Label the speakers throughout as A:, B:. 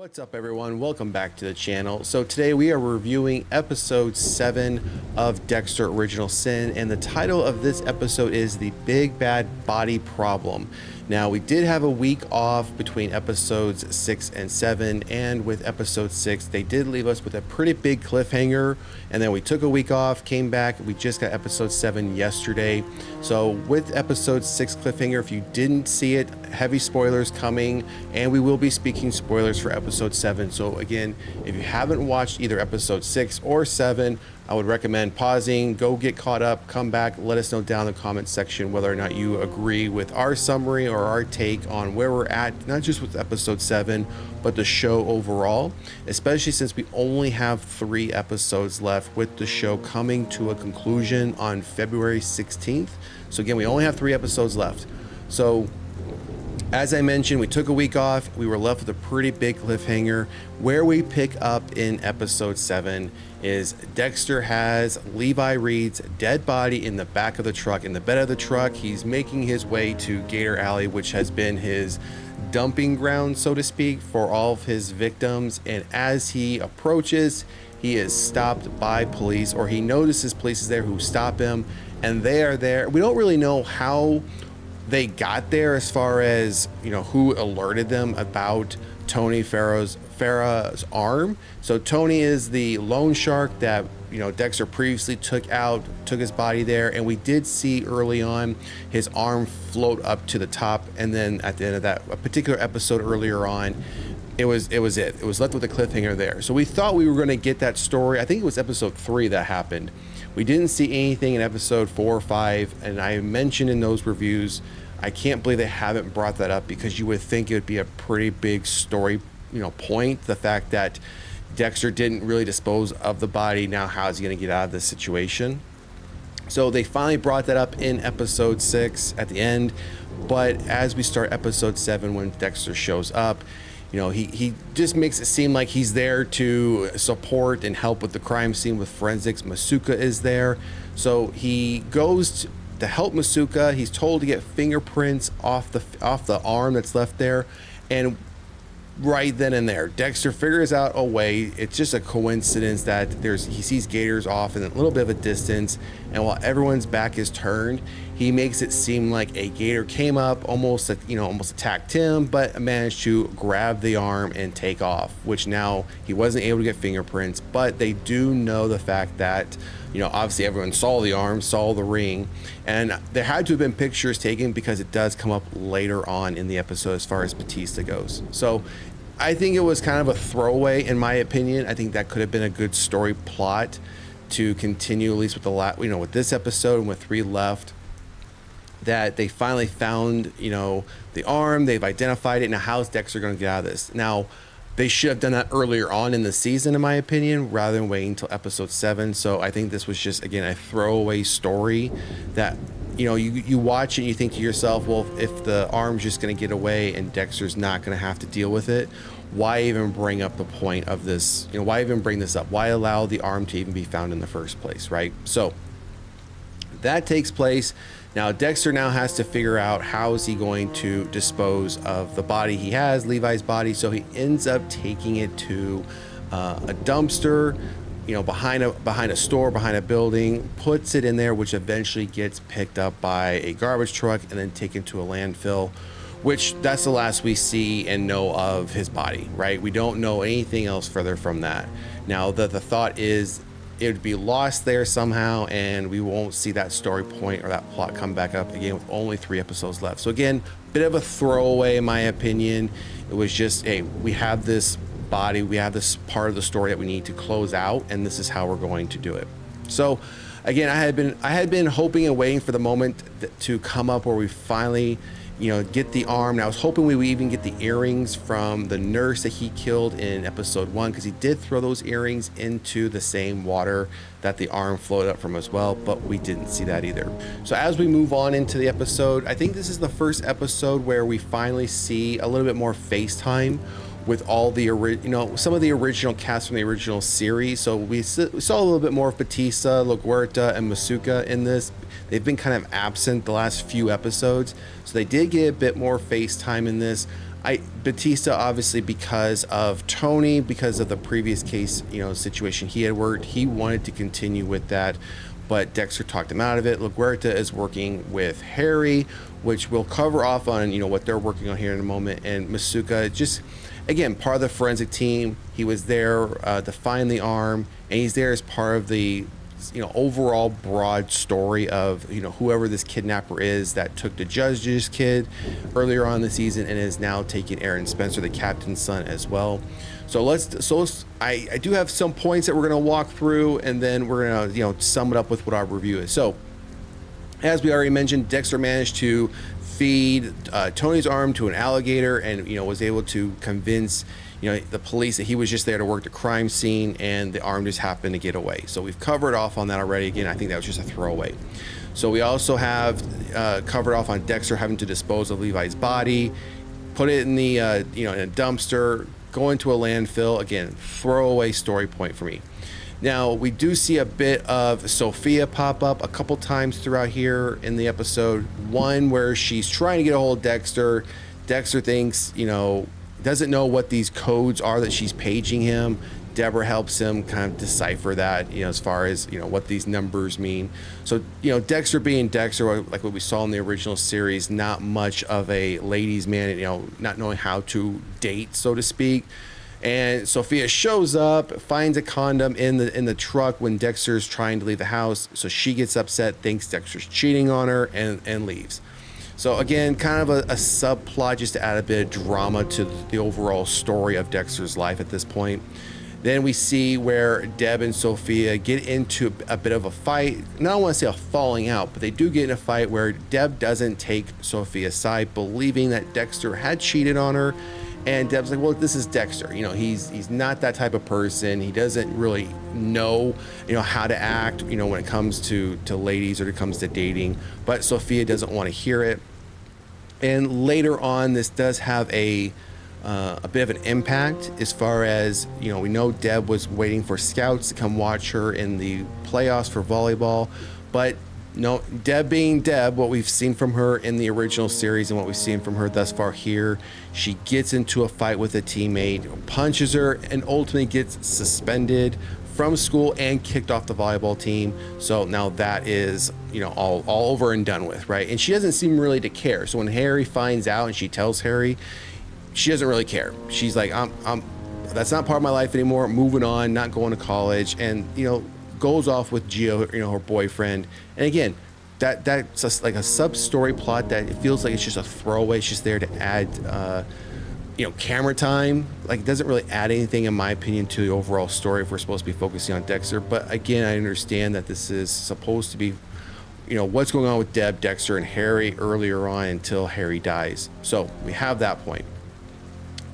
A: What's up everyone, welcome back to the channel. So today we are reviewing episode 7 of Dexter Original Sin, and the title of this episode is The Big Bad Body Problem. Now we did have a week off between episodes 6 and 7, and with episode 6 they did leave us with a pretty big cliffhanger, and then we took a week off, came back, we just got episode 7 yesterday. So with episode 6 cliffhanger, if you didn't see it, heavy spoilers coming, and we will be speaking spoilers for episode 7. So again, if you haven't watched either episode 6 or 7, I would recommend pausing, go get caught up, come back, let us know down in the comment section whether or not you agree with our summary or our take on where we're at, not just with episode 7, but the show overall, especially since we only have 3 episodes left, with the show coming to a conclusion on February 16th. So again, we only have 3 episodes left. So as I mentioned, we took a week off. We were left with a pretty big cliffhanger. Where we pick up in episode 7 is Dexter has Levi Reed's dead body in the back of the truck, in the bed of the truck. He's making his way to Gator Alley, which has been his dumping ground, so to speak, for all of his victims. And as he approaches, he is stopped by police, or he notices police is there who stop him, and they are there. We don't really know how they got there, as far as, you know, who alerted them about Tony Farrah's arm. So Tony is the loan shark that, you know, Dexter previously took his body there, and we did see early on his arm float up to the top, and then at the end of that particular episode earlier on, it was left with a cliffhanger there. So we thought we were going to get that story. I think it was episode 3 that happened. We didn't see anything in episode 4 or 5, and I mentioned in those reviews, I can't believe they haven't brought that up, because you would think it would be a pretty big story, you know, point. The fact that Dexter didn't really dispose of the body. Now how is he going to get out of this situation? So they finally brought that up in episode 6 at the end. But as we start episode 7, when Dexter shows up, you know, he just makes it seem like he's there to support and help with the crime scene with forensics. Masuka is there. So he goes to help Masuka. He's told to get fingerprints off the arm that's left there. And right then and there, Dexter figures out a way. It's just a coincidence that he sees gators off in a little bit of a distance, and while everyone's back is turned, he makes it seem like a gator came up, almost attacked him, but managed to grab the arm and take off, which now he wasn't able to get fingerprints. But they do know the fact that, you know, obviously everyone saw the arm, saw the ring, and there had to have been pictures taken, because it does come up later on in the episode as far as Batista goes. So I think it was kind of a throwaway, in my opinion. I think that could have been a good story plot to continue, at least with with this episode, and with 3 left, that they finally found, you know, the arm. They've identified it. Now how's Dexter going to get out of this? Now they should have done that earlier on in the season, in my opinion, rather than waiting until episode 7. So I think this was just, again, a throwaway story that, you know, you watch it and you think to yourself, well, if the arm's just going to get away and Dexter's not going to have to deal with it, why even bring up the point of this? You know, why even bring this up? Why allow the arm to even be found in the first place, right? So that takes place. Now Dexter now has to figure out how is he going to dispose of the body he has, Levi's body. So he ends up taking it to a dumpster, you know, behind a store, behind a building, puts it in there, which eventually gets picked up by a garbage truck and then taken to a landfill, which that's the last we see and know of his body, right? We don't know anything else further from that. Now the thought is it would be lost there somehow, and we won't see that story point or that plot come back up again with only 3 episodes left. So again, bit of a throwaway, in my opinion. It was just, hey, we have this body, we have this part of the story that we need to close out, and this is how we're going to do it. So again, I had been hoping and waiting for the moment to come up where we finally, you know, get the arm. And I was hoping we would even get the earrings from the nurse that he killed in episode 1, because he did throw those earrings into the same water that the arm floated up from as well, but we didn't see that either. So as we move on into the episode, I think this is the first episode where we finally see a little bit more FaceTime with all the some of the original cast from the original series. So we saw a little bit more of Batista, LaGuerta, and Masuka in this. They've been kind of absent the last few episodes, so they did get a bit more face time in this. Batista, obviously, because of Tony, because of the previous case, situation he had worked, he wanted to continue with that, but Dexter talked him out of it. LaGuerta is working with Harry, which we'll cover off on, what they're working on here in a moment. And Masuka, just again, part of the forensic team. He was there to find the arm, and he's there as part of the overall broad story of whoever this kidnapper is that took the judge's kid earlier on in the season and is now taking Aaron Spencer, the captain's son, as well. I do have some points that we're going to walk through, and then we're going to sum it up with what our review is. So as we already mentioned, Dexter managed to feed Tony's arm to an alligator, and was able to convince the police that he was just there to work the crime scene, and the arm just happened to get away. So we've covered off on that already. Again, I think that was just a throwaway. So we also have covered off on Dexter having to dispose of Levi's body, put it in the in a dumpster, go into a landfill. Again, throwaway story point for me. Now, we do see a bit of Sophia pop up a couple times throughout here in the episode. One where she's trying to get a hold of Dexter. Dexter thinks, doesn't know what these codes are that she's paging him. Deborah helps him kind of decipher that, as far as, what these numbers mean. So, Dexter being Dexter, like what we saw in the original series, not much of a ladies' man, not knowing how to date, so to speak. And Sophia shows up, finds a condom in the truck when Dexter's trying to leave the house. So she gets upset, thinks Dexter's cheating on her, and leaves. So again, kind of a subplot just to add a bit of drama to the overall story of Dexter's life at this point. Then we see where Deb and Sophia get into a bit of a fight. I don't want to say a falling out, but they do get in a fight where Deb doesn't take Sophia's side, believing that Dexter had cheated on her. And Deb's like, well, this is Dexter. He's not that type of person. He doesn't really know, how to act, when it comes to ladies or it comes to dating. But Sophia doesn't want to hear it. And later on, this does have a bit of an impact as far as, we know Deb was waiting for scouts to come watch her in the playoffs for volleyball. But no, Deb being Deb, what we've seen from her in the original series and what we've seen from her thus far here, she gets into a fight with a teammate, punches her, and ultimately gets suspended from school and kicked off the volleyball team. So now that is, all over and done with, right? And she doesn't seem really to care. So when Harry finds out and she tells Harry, she doesn't really care. She's like, I'm that's not part of my life anymore. Moving on, not going to college, and goes off with Gio, her boyfriend. And again, that's just like a sub-story plot that it feels like it's just a throwaway. It's just there to add, camera time. Like, it doesn't really add anything, in my opinion, to the overall story if we're supposed to be focusing on Dexter. But again, I understand that this is supposed to be, what's going on with Deb, Dexter, and Harry earlier on until Harry dies. So we have that point.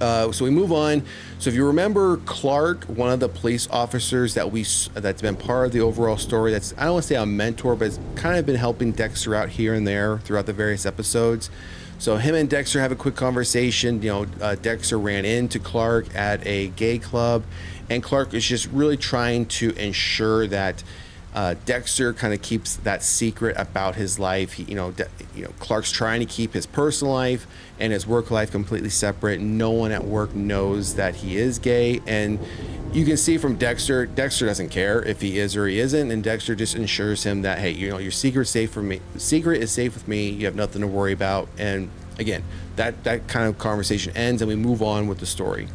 A: So we move on. So if you remember Clark, one of the police officers that's been part of the overall story, I don't want to say a mentor, but it's kind of been helping Dexter out here and there throughout the various episodes. So him and Dexter have a quick conversation. Dexter ran into Clark at a gay club, and Clark is just really trying to ensure that Dexter kind of keeps that secret about his life. Clark's trying to keep his personal life and his work life completely separate. No one at work knows that he is gay, and you can see from Dexter doesn't care if he is or he isn't, and Dexter just ensures him that, hey, your secret's safe for me. Secret is safe with me. You have nothing to worry about. And again, that kind of conversation ends, and we move on with the story.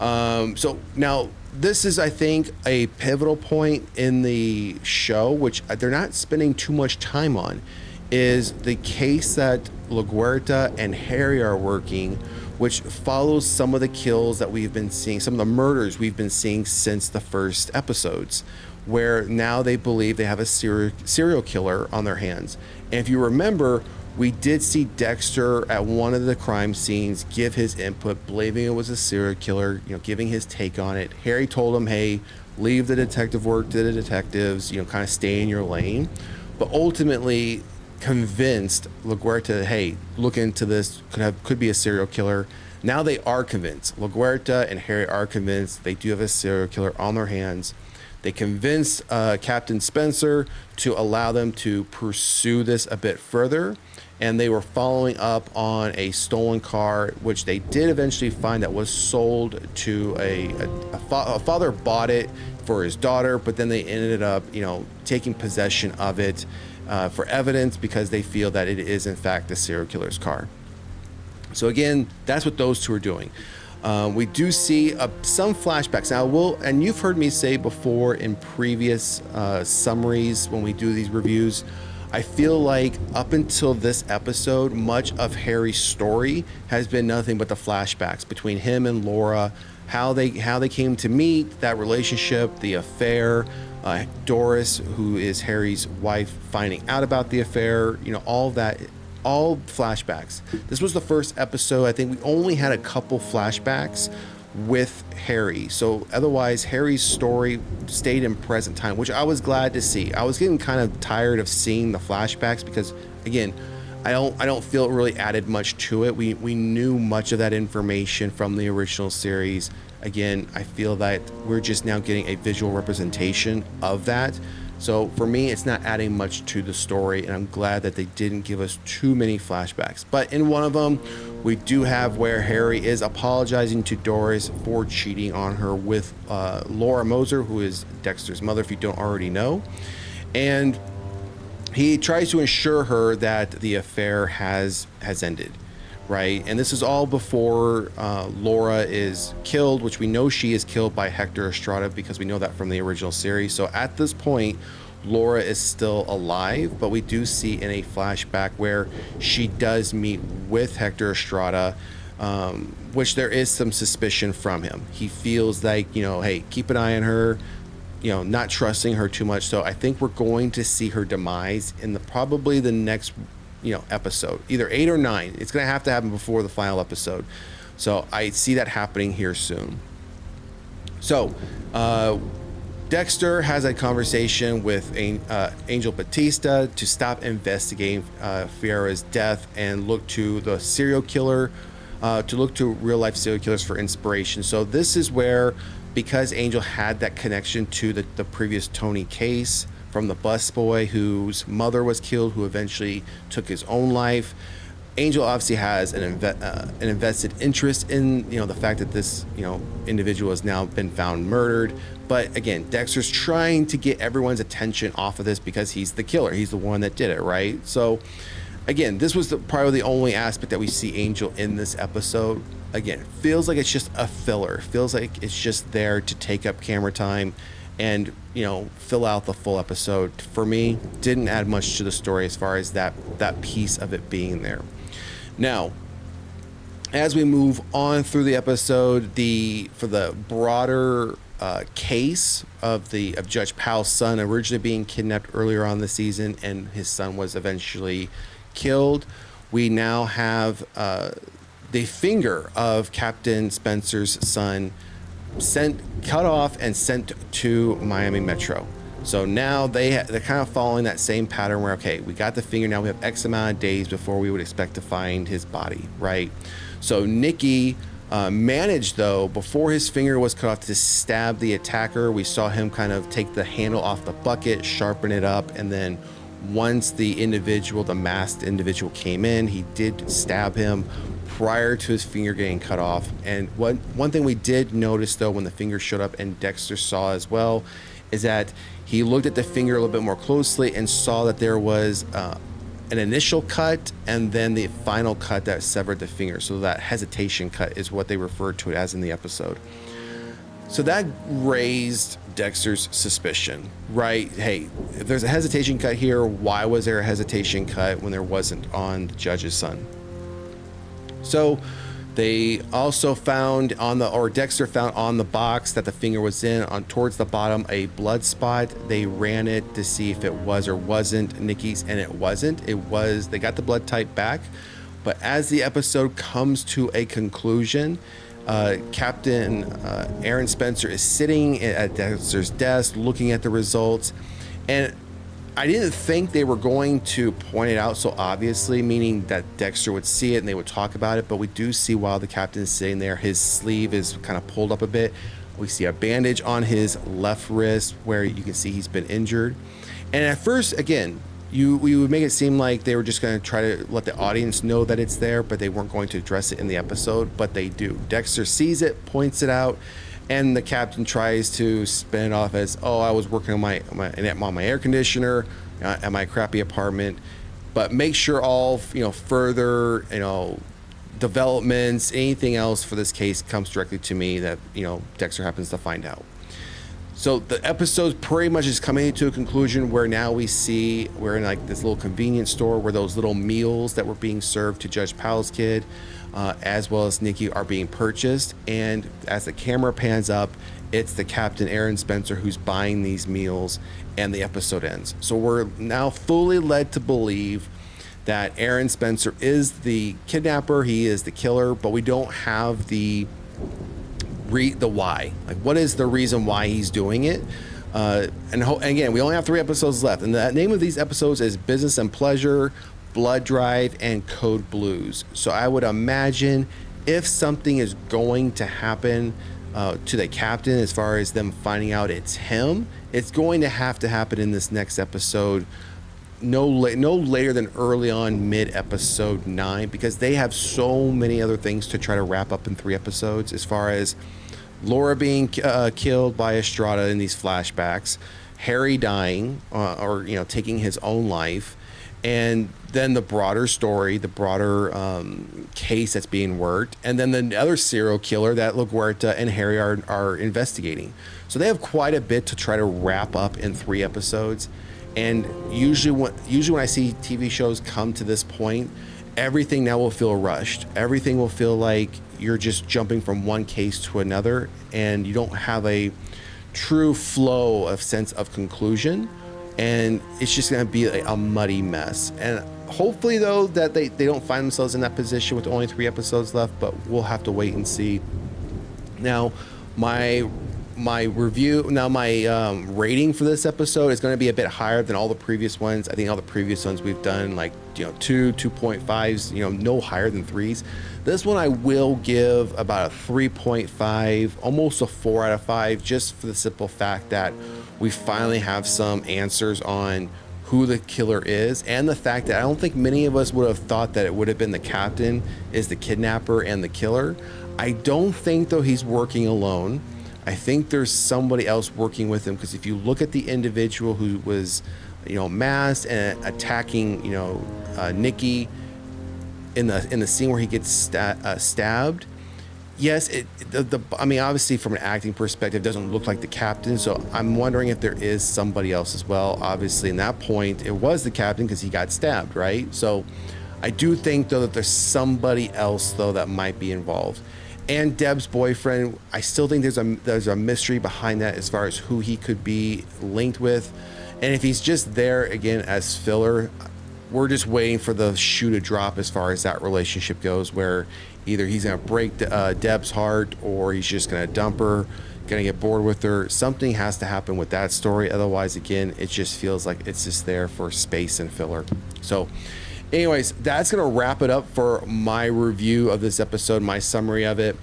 A: So now, this is, I think, a pivotal point in the show, which they're not spending too much time on, is the case that LaGuerta and Harry are working, which follows some of the kills that we've been seeing, some of the murders we've been seeing since the first episodes, where now they believe they have a serial killer on their hands. And if you remember, we did see Dexter at one of the crime scenes give his input, believing it was a serial killer, giving his take on it. Harry told him, hey, leave the detective work to the detectives, kind of stay in your lane. But ultimately convinced LaGuerta, hey, look into this, could be a serial killer. Now they are convinced. LaGuerta and Harry are convinced they do have a serial killer on their hands. They convinced Captain Spencer to allow them to pursue this a bit further. And they were following up on a stolen car, which they did eventually find that was sold to a father bought it for his daughter, but then they ended up, taking possession of it for evidence because they feel that it is in fact the serial killer's car. So again, that's what those two are doing. We do see some flashbacks. Now, and you've heard me say before in previous summaries when we do these reviews, I feel like up until this episode, much of Harry's story has been nothing but the flashbacks between him and Laura, how they came to meet, that relationship, the affair, Doris, who is Harry's wife, finding out about the affair, all that, all flashbacks. This was the first episode. I think we only had a couple flashbacks with Harry. So otherwise, Harry's story stayed in present time, which I was glad to see. I was getting kind of tired of seeing the flashbacks because, again, I don't feel it really added much to it. We knew much of that information from the original series. Again, I feel that we're just now getting a visual representation of that. So for me, it's not adding much to the story, and I'm glad that they didn't give us too many flashbacks. But in one of them, we do have where Harry is apologizing to Doris for cheating on her with Laura Moser, who is Dexter's mother, if you don't already know. And he tries to assure her that the affair has ended, right? And this is all before Laura is killed, which we know she is killed by Hector Estrada because we know that from the original series. So at this point, Laura is still alive, but we do see in a flashback where she does meet with Hector Estrada, which there is some suspicion from him. He feels like, hey, keep an eye on her, not trusting her too much. So I think we're going to see her demise in probably the next episode, either 8 or 9. It's going to happen before the final episode. So I see that happening here soon. So Dexter has a conversation with Angel Batista to stop investigating Fiera's death and look to the serial killer, to look to real life serial killers for inspiration. So this is where, because Angel had that connection to the previous Tony case, from the busboy whose mother was killed, who eventually took his own life. Angel obviously has an invested interest in the fact that this individual has now been found murdered. But again, Dexter's trying to get everyone's attention off of this because he's the killer. He's the one that did it, right? So again, this was probably the only aspect that we see Angel in this episode. Again, feels like it's just a filler. Feels like it's just there to take up camera time and fill out the full episode. For me, didn't add much to the story as far as that piece of it being there. Now, as we move on through the episode, for the broader case of Judge Powell's son originally being kidnapped earlier on the season, and his son was eventually killed, we now have the finger of Captain Spencer's son cut off and sent to Miami Metro. So now they're kind of following that same pattern where, okay, we got the finger, now we have X amount of days before we would expect to find his body, right? So Nicky managed, though, before his finger was cut off, to stab the attacker. We saw him kind of take the handle off the bucket, sharpen it up, and then once the masked individual came in, he did stab him prior to his finger getting cut off. And one thing we did notice, though, when the finger showed up, and Dexter saw as well, is that he looked at the finger a little bit more closely and saw that there was an initial cut and then the final cut that severed the finger. So that hesitation cut is what they referred to it as in the episode. So that raised Dexter's suspicion, right? Hey, if there's a hesitation cut here, why was there a hesitation cut when there wasn't on the judge's son? So they also Dexter found on the box that the finger was in, towards the bottom, a blood spot. They ran it to see if it was or wasn't Nicky's, and it wasn't. It was. They got the blood type back, but as the episode comes to a conclusion, Captain Aaron Spencer is sitting at Dexter's desk looking at the results, and I didn't think they were going to point it out so obviously, meaning that Dexter would see it and they would talk about it, but we do see while the captain is sitting there, his sleeve is kind of pulled up a bit. We see a bandage on his left wrist where you can see he's been injured. And at first, again, we would make it seem like they were just going to try to let the audience know that it's there, but they weren't going to address it in the episode, but they do. Dexter sees it, points it out, and the captain tries to spin it off as, oh, I was working on my air conditioner at my crappy apartment. But make sure all, further, developments, anything else for this case comes directly to me that, Dexter happens to find out. So the episode pretty much is coming to a conclusion where now we're in like this little convenience store where those little meals that were being served to Judge Powell's kid, as well as Nikki, are being purchased. And as the camera pans up, it's the Captain Aaron Spencer who's buying these meals, and the episode ends. So we're now fully led to believe that Aaron Spencer is the kidnapper, he is the killer, but we don't have the why. Like, what is the reason why he's doing it? And again, we only have 3 episodes left, and the name of these episodes is Business and Pleasure, Blood Drive, and Code Blues. So I would imagine if something is going to happen to the captain, as far as them finding out it's him, it's going to happen in this next episode. No later than early on, mid episode 9, because they have so many other things to try to wrap up in 3 episodes, as far as Laura being killed by Estrada in these flashbacks, Harry dying or taking his own life, and then the broader story, the broader case that's being worked, and then the other serial killer that LaGuerta and Harry are investigating. So they have quite a bit to try to wrap up in 3 episodes. And usually when I see TV shows come to this point, everything now will feel rushed. Everything will feel like you're just jumping from one case to another, and you don't have a true flow of sense of conclusion, and it's just going to be a muddy mess. And hopefully, though, that they don't find themselves in that position with only 3 episodes left, but we'll have to wait and see. Now, my rating for this episode is going to be a bit higher than all the previous ones. I think all the previous ones we've done, like 2.5s, no higher than 3s. This one I will give about a 3.5, almost a 4 out of 5, just for the simple fact that we finally have some answers on who the killer is, and the fact that I don't think many of us would have thought that it would have been the captain is the kidnapper and the killer. I don't think, though, he's working alone. I think there's somebody else working with him, because if you look at the individual who was, masked and attacking, Nikki in the scene where he gets stabbed. Yes, obviously from an acting perspective, it doesn't look like the captain. So I'm wondering if there is somebody else as well. Obviously, in that point, it was the captain because he got stabbed, right? So I do think, though, that there's somebody else, though, that might be involved. And Deb's boyfriend, I still think there's a mystery behind that as far as who he could be linked with. And if he's just there, again, as filler, we're just waiting for the shoe to drop as far as that relationship goes, where either he's going to break Deb's heart, or he's just going to dump her, going to get bored with her. Something has to happen with that story. Otherwise, again, it just feels like it's just there for space and filler. So anyways, that's going to wrap it up for my review of this episode, my summary of it.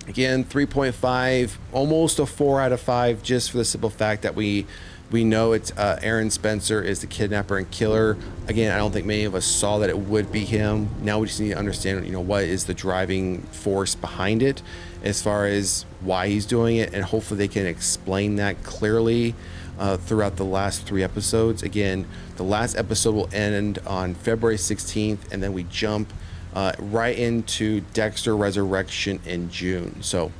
A: Again, 3.5, almost a 4 out of 5, just for the simple fact that we know it's Aaron Spencer is the kidnapper and killer. Again, I don't think many of us saw that it would be him. Now we just need to understand, what is the driving force behind it, as far as why he's doing it, and hopefully they can explain that clearly throughout the last 3 episodes. Again, the last episode will end on February 16th, and then we jump right into Dexter Resurrection in June. So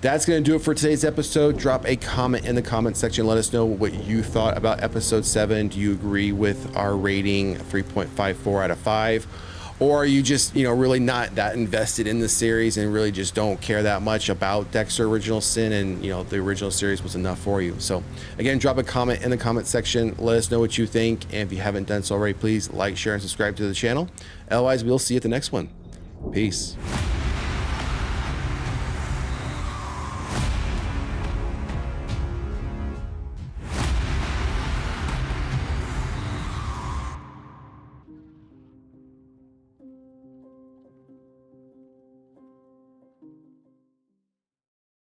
A: that's going to do it for today's episode. Drop a comment in the comment section. Let us know what you thought about episode 7. Do you agree with our rating, 3.54 out of 5? Or are you just, really not that invested in the series and really just don't care that much about Dexter Original Sin, and, the original series was enough for you? So again, drop a comment in the comment section. Let us know what you think. And if you haven't done so already, please like, share, and subscribe to the channel. Otherwise, we'll see you at the next one. Peace.